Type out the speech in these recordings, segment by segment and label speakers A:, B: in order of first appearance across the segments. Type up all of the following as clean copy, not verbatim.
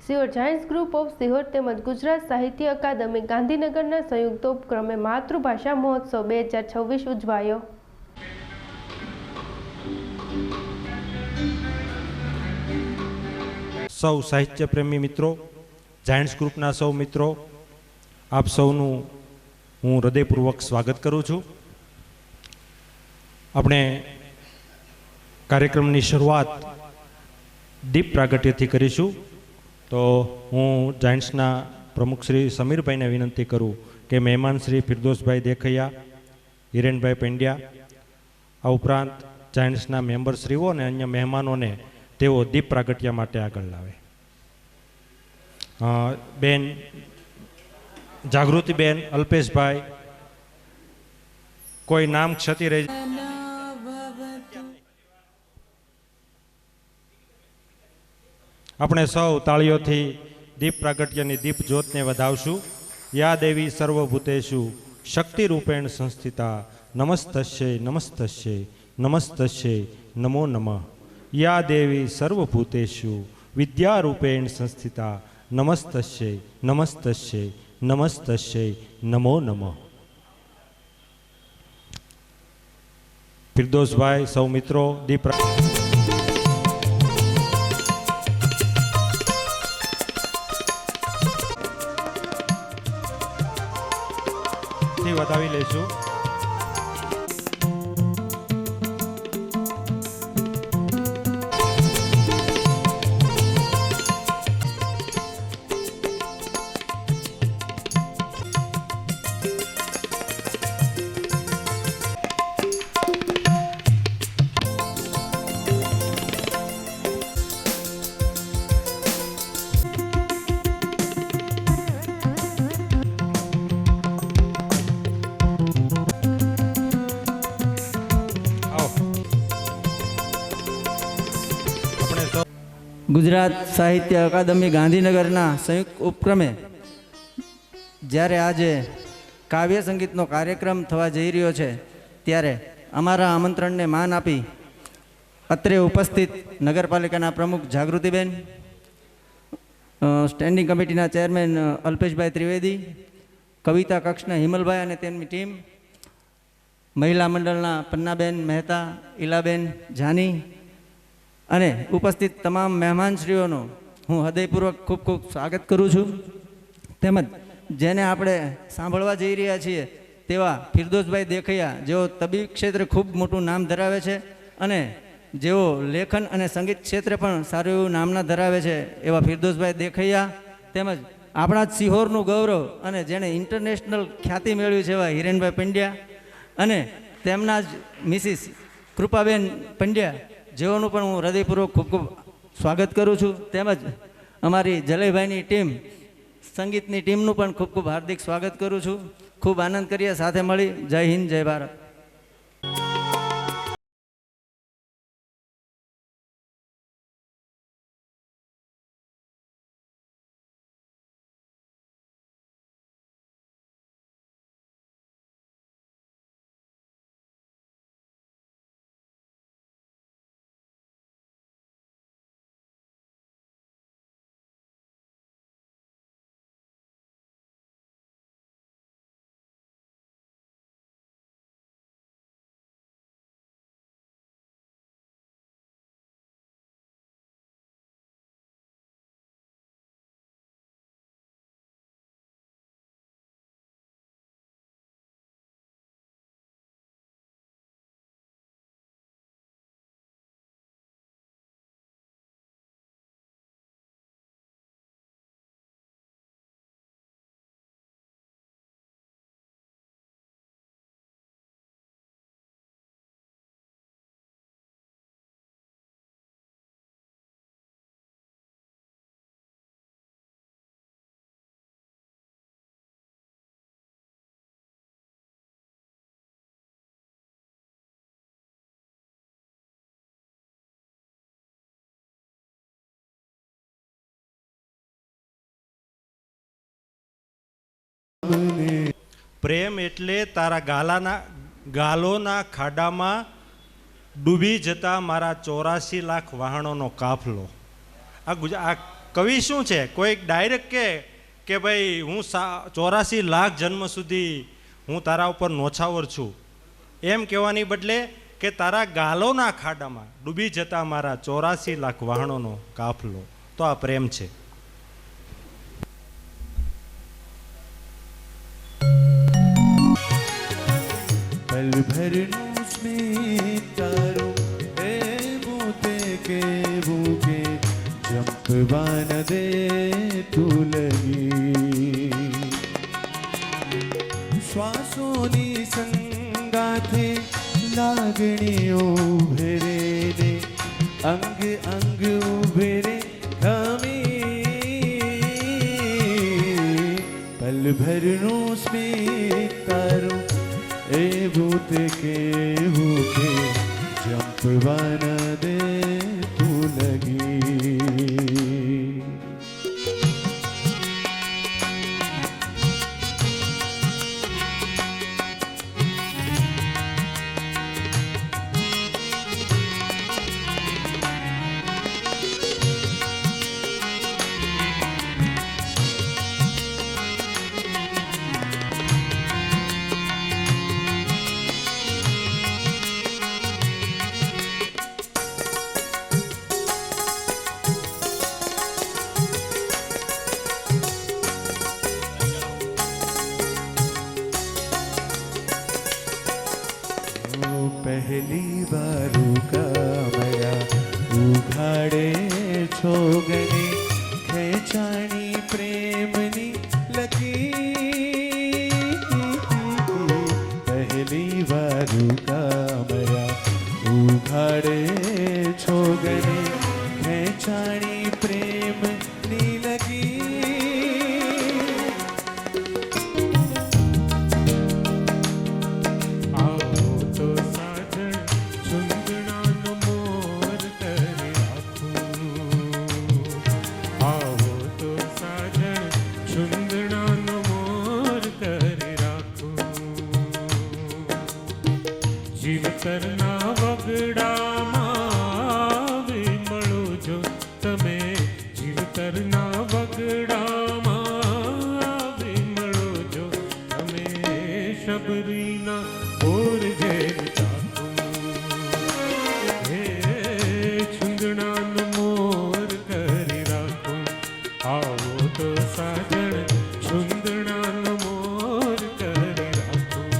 A: Sihor Giants group of Sihor તેમજ ગુજરાત સાહિત્ય અકાદમી ગાંધીનગરના સંયુક્ત ઉપક્રમે માતૃભાષા મહોત્સવ 2026 ઉજવાયો।
B: સૌ સાહિત્ય પ્રેમી મિત્રો, જાયન્ટ્સ ગ્રુપના સૌ મિત્રો, આપ સૌનું હું હૃદયપૂર્વક સ્વાગત કરું છું। આપણે કાર્યક્રમની શરૂઆત દીપ પ્રાગટ્યથી કરીશું। તો હું જાયન્ટ્સના પ્રમુખ શ્રી સમીરભાઈને વિનંતી કરું કે મહેમાન શ્રી ફિરદોસભાઈ દેખૈયા, હિરેનભાઈ પંડ્યા, આ ઉપરાંત જાયન્ટ્સના મેમ્બરશ્રીઓ અને અન્ય મહેમાનોને તેઓ દીપ પ્રાગટ્ય માટે આગળ લાવે। બેન જાગૃતિબેન, અલ્પેશભાઈ, કોઈ નામ ક્ષતિ રહી આપણે સૌ તાળીઓથી દીપ પ્રાગટ્યની દીપ જ્યોતને વધાવશું। યા દેવી સર્વભૂતેષુ શક્તિ રૂપેણ સંસ્થિતા નમસ્તસ્ય નમસ્તસ્ય નમસ્તસ્ય નમો નમઃ। યા દેવી સર્વભૂતેષુ વિદ્યારૂપેણ સંસ્થિતા નમસ્તસ્ય નમસ્તસ્ય નમસ્તસ્ય નમો નમઃ। ફિરદોસભાઈ, સૌ મિત્રો દીપ વધાવી લઈશું।
C: ગુજરાત સાહિત્ય અકાદમી ગાંધીનગરના સંયુક્ત ઉપક્રમે જ્યારે આજે કાવ્ય સંગીતનો કાર્યક્રમ થવા જઈ રહ્યો છે, ત્યારે અમારા આમંત્રણને માન આપી અત્રે ઉપસ્થિત નગરપાલિકાના પ્રમુખ જાગૃતિબેન, સ્ટેન્ડિંગ કમિટીના ચેરમેન અલ્પેશભાઈ ત્રિવેદી, કવિતા કક્ષના હિમલભાઈ અને તેમની ટીમ, મહિલા મંડળના પન્નાબેન મહેતા, ઈલાબેન જાની અને ઉપસ્થિત તમામ મહેમાનશ્રીઓનો હું હૃદયપૂર્વક ખૂબ ખૂબ સ્વાગત કરું છું। તેમજ જેને આપણે સાંભળવા જઈ રહ્યા છીએ તેવા ફિરદોસભાઈ દેખૈયા, જેઓ તબીબ ક્ષેત્રે ખૂબ મોટું નામ ધરાવે છે અને જેઓ લેખન અને સંગીત ક્ષેત્રે પણ સારું એવું નામના ધરાવે છે, એવા ફિરદોસભાઈ દેખૈયા, તેમજ આપણા જ સિહોરનું ગૌરવ અને જેણે ઇન્ટરનેશનલ ખ્યાતિ મેળવી છે એવા હિરેનભાઈ પંડ્યા અને તેમના જ મિસિસ કૃપાબેન પંડ્યા, જેઓનું પણ હું હૃદયપૂર્વક ખૂબ ખૂબ સ્વાગત કરું છું। તેમજ અમારી જલયભાઈની ટીમ, સંગીતની ટીમનું પણ ખૂબ ખૂબ હાર્દિક સ્વાગત કરું છું। ખૂબ આનંદ કરીએ સાથે મળી। જય હિન્દ, જય ભારત।
B: પ્રેમ એટલે તારા ગાલોના ખાડામાં ડૂબી જતા મારા 84 લાખ વહાણોનો કાફલો। આ કવિ શું છે, કોઈક ડાયરેક્ટ કે ભાઈ હું 84 લાખ જન્મ સુધી હું તારા ઉપર નોછાવર છું, એમ કહેવાની બદલે કે તારા ગાલોના ખાડામાં ડૂબી જતા મારા 84 લાખ વાહણોનો કાફલો, તો આ પ્રેમ છે.
D: पल भर स्मित तारो बूते के भूखे जंपवान दे तू लगी श्वासोनी संगाथे लागणीओ उभरे ने अंग अंग उभरे खमी पल भर स्मित तारो ए भूत के भूखे जंपवान दे तू लगी. पहली बार का मया उघाड़े छोगने खेचाणी प्रेमनी लगी पहली बार का मया उघाड़े छोगने खेचाणी प्रेमनी लगी
E: જીવતરના વગડામાં વિમળો જો તમે, જીવતરના વગડામાં વિમળો જો તમે, શબરીના ઓર જેમ ચાકુ હે છુંદણાનો મોર કરી રાખું. આવો તો સાજણ છુંદણાનો મોર કરી રાખું.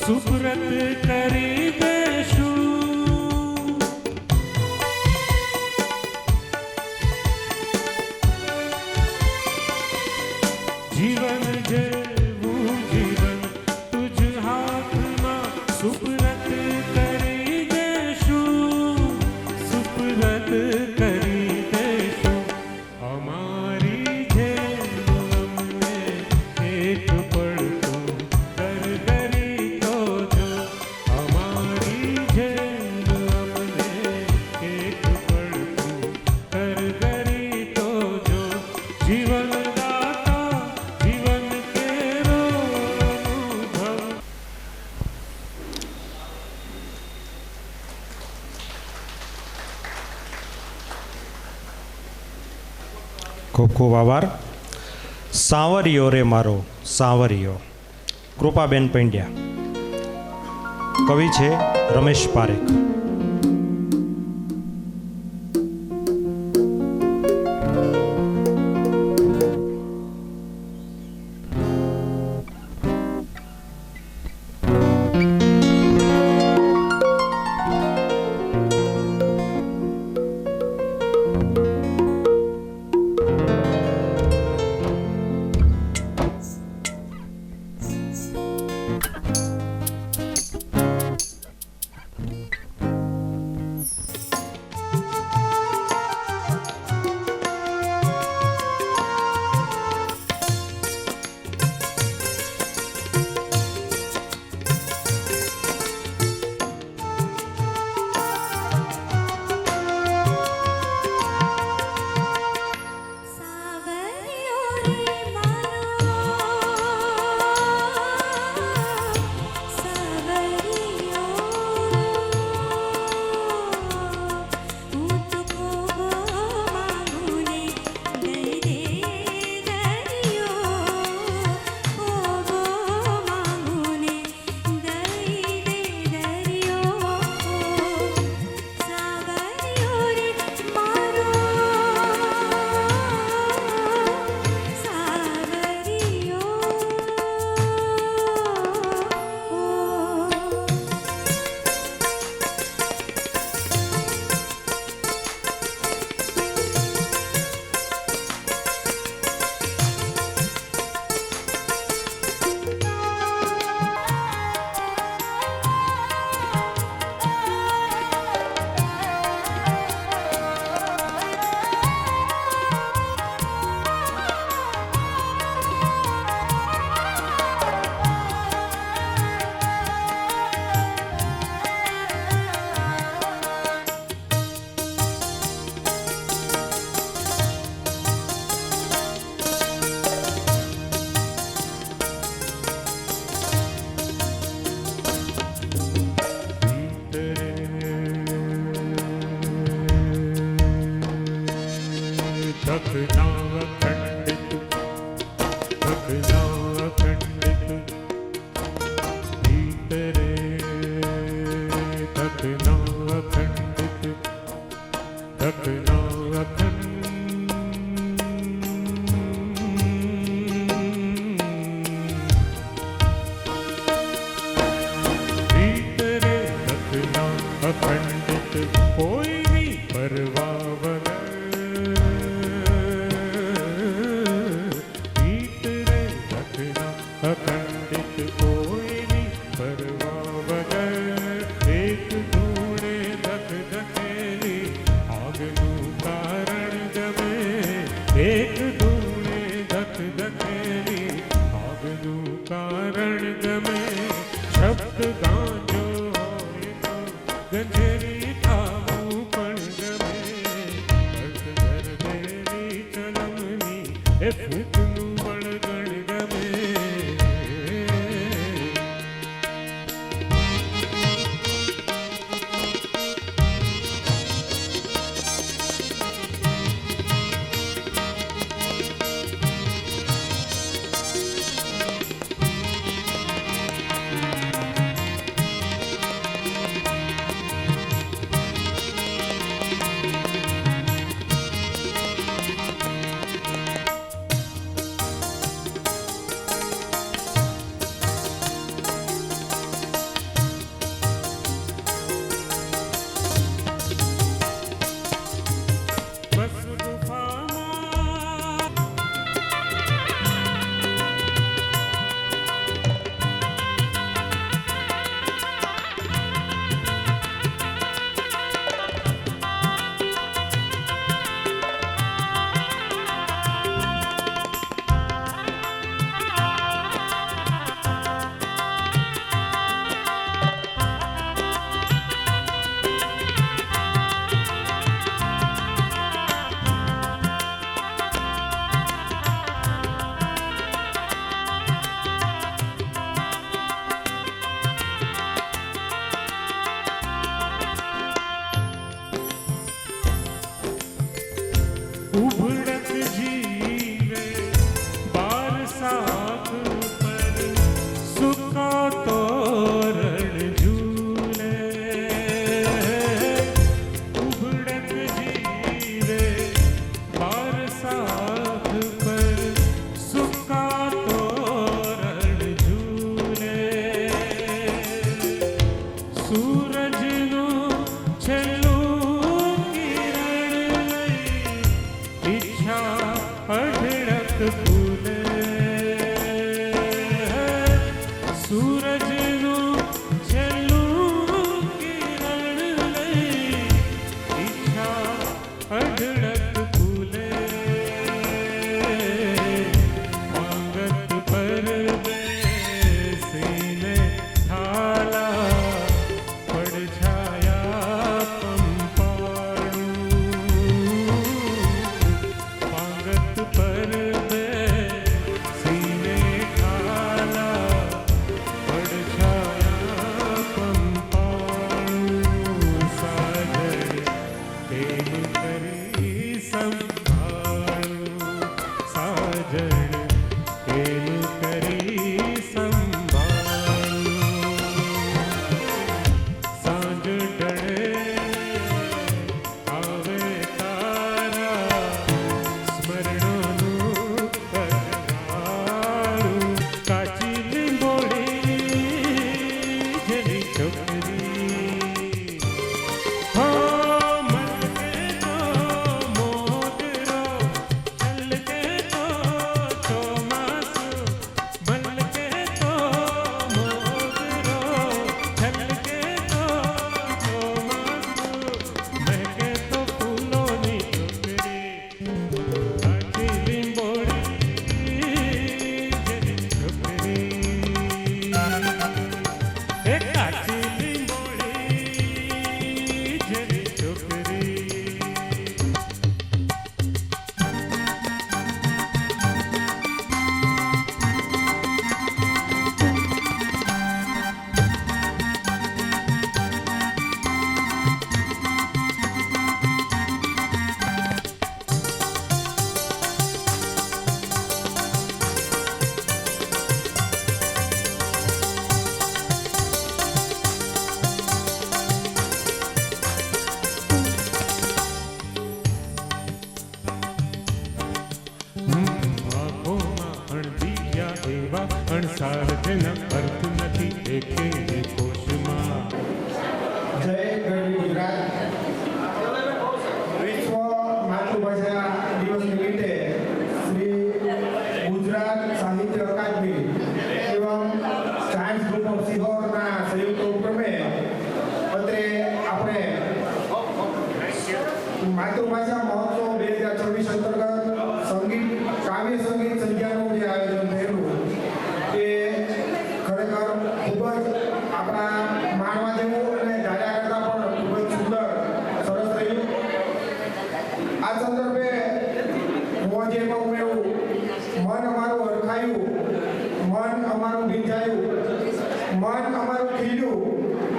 E: સુપ્રત કરી દેશું જીવન જે કરી દઈશું અમારી જેમ અમને એક પડતું કરગરી તો જો અમારી જેમ અમને એક પડતું કરગરી તો જો જીવન દાતા જીવન કેરો અનુભવ
B: ખૂબ ખૂબ આભાર. સાવરિયો રે મારો સાવરિયો, કૃપાબેન પંડ્યા. કવિ છે રમેશ પારેખ.
E: ઉભડક જીવે બાર સાખ પર સુકા તોરણ ઝૂલે ઉભડક જીવે બાર સાખ પર સુકા તોરણ ઝૂલે સૂરજનું છેલ્લું કિરણ લઈ ઈચ્છા અઢળક ફૂલે સૂરજનું છેલ્લું કિરણ લઈ ઈચ્છા અઢળક ફૂલે પાંગત પર બેસીને થાલા પડછાયા પંપાળું પાંગત પર બેસીને થાલા પડછાયા પંપાળું સાજણ કેમ કરી સંભાળું સાજણ કેમ કરી સંભાળું સાંજ ઢળે આવે તારા સ્મરણોનું કરવાળું કાચી લીંબોડી જેવી છોકરી હો મલકે તો મોગરો છલકે તો ચોમાસું મલકે તો મોગરો છલકે તો ચોમાસું મહેકે તો ફૂલોની ટોકરી કાચી લીંબોડી જેવી છોકરી એ કાચી લીંબોડી જેવી છોકરી આંખોમાં અણબીયા એવા અણસાર જેના અર્થ નથી એકે એ કોશમાં
F: જય ગરવી ગુજરાત વિશ્વ માતૃભાષા દિવસ નિમિત્તે Shri Gujarat Sahitya Akademi એવં science group of સિહોરના સંયુક્ત ઉપક્રમે અત્રે આપણે માતૃભાષા મહોત્સવ 2026 અંતર્ગત સંગીત કાવ્ય સંગીત સંધ્યાનું જે આયોજન થયેલું એ ખરેખર ખૂબ જ આપણા માણવા જેવું અને ધાર્યા કરતાં પણ ખૂબ જ સુંદર સરસ થયું આ સંદર્ભે હું જે કહું એવું મન અમારું હરખાયું મન અમારું ભીંજાયું મન અમારું ખીલ્યું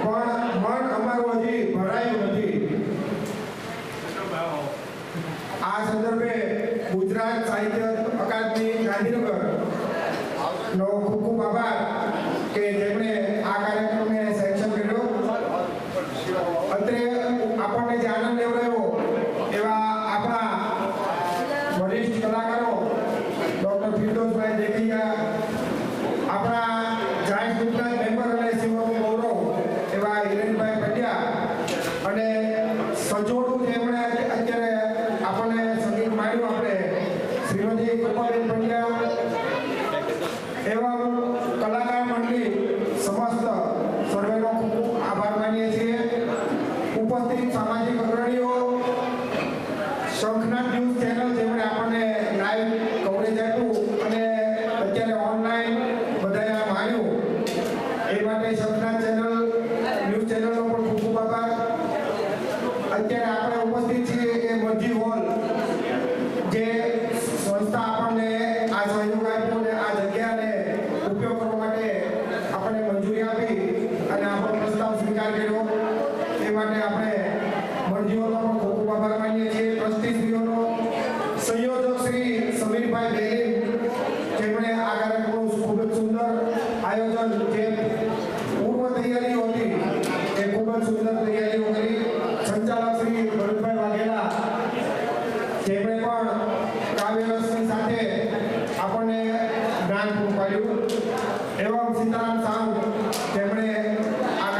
F: પણ મન અમારું હજી ભરાયું નથી આ સંદર્ભે ગુજરાત સાહિત્ય અકાદમી ગાંધીનગર નો ખૂબ ખૂબ આભાર કે જેમણે આ કાર્યક્રમને સેન્કશન કર્યો અત્રે આપણને જે આનંદ લેવડાવ્યો એવા આપણા વરિષ્ઠ કલાકારો ડૉક્ટર ફિરદોસભાઈ દેખૈયા આપણા જાયન્ટ ગ્રુપના મેમ્બર અને શિવમ ગૌરવ એવા હિરેનભાઈ પંડ્યા અને સજોડું જેમણે અત્યારે આપણને સંગીત માંડ્યું આપણે શ્રીમતી કૃપાબેન પંડ્યા એવા કલાકાર મંડળી સમસ્ત સર્વેનો ખૂબ ખૂબ આભાર માનીએ છીએ ઉપસ્થિત સામાજિક અગ્રણીઓ શંખનાથ ન્યૂઝ ચેનલ જેમણે આપણને લાઈવ કવરેજ આપ્યું અને અત્યારે ઓનલાઈન બધાએ માન્યું એ માટે શંખનાથ ચેનલ ન્યૂઝ ચેનલનો પણ ખૂબ ખૂબ આભાર અત્યારે આપણે ઉપસ્થિત છીએ એ મરજી હોલ જે સંસ્થા આપણને આ સહયોગ આપ્યો અને આ જગ્યાને ઉપયોગ કરવા માટે આપણને મંજૂરી આપી અને આપણો પ્રસ્તાવ સ્વીકાર કર્યો એ માટે આપણે મરજી હોલનો પણ ખૂબ ખૂબ આભાર માનીએ છીએ ટ્રસ્ટીશ્રીઓનો જેમણે પણ કાવ્યરસની સાથે આપણને જ્ઞાન પૂરું પાડ્યું. એવા સીતારામ સાહુ જેમણે આ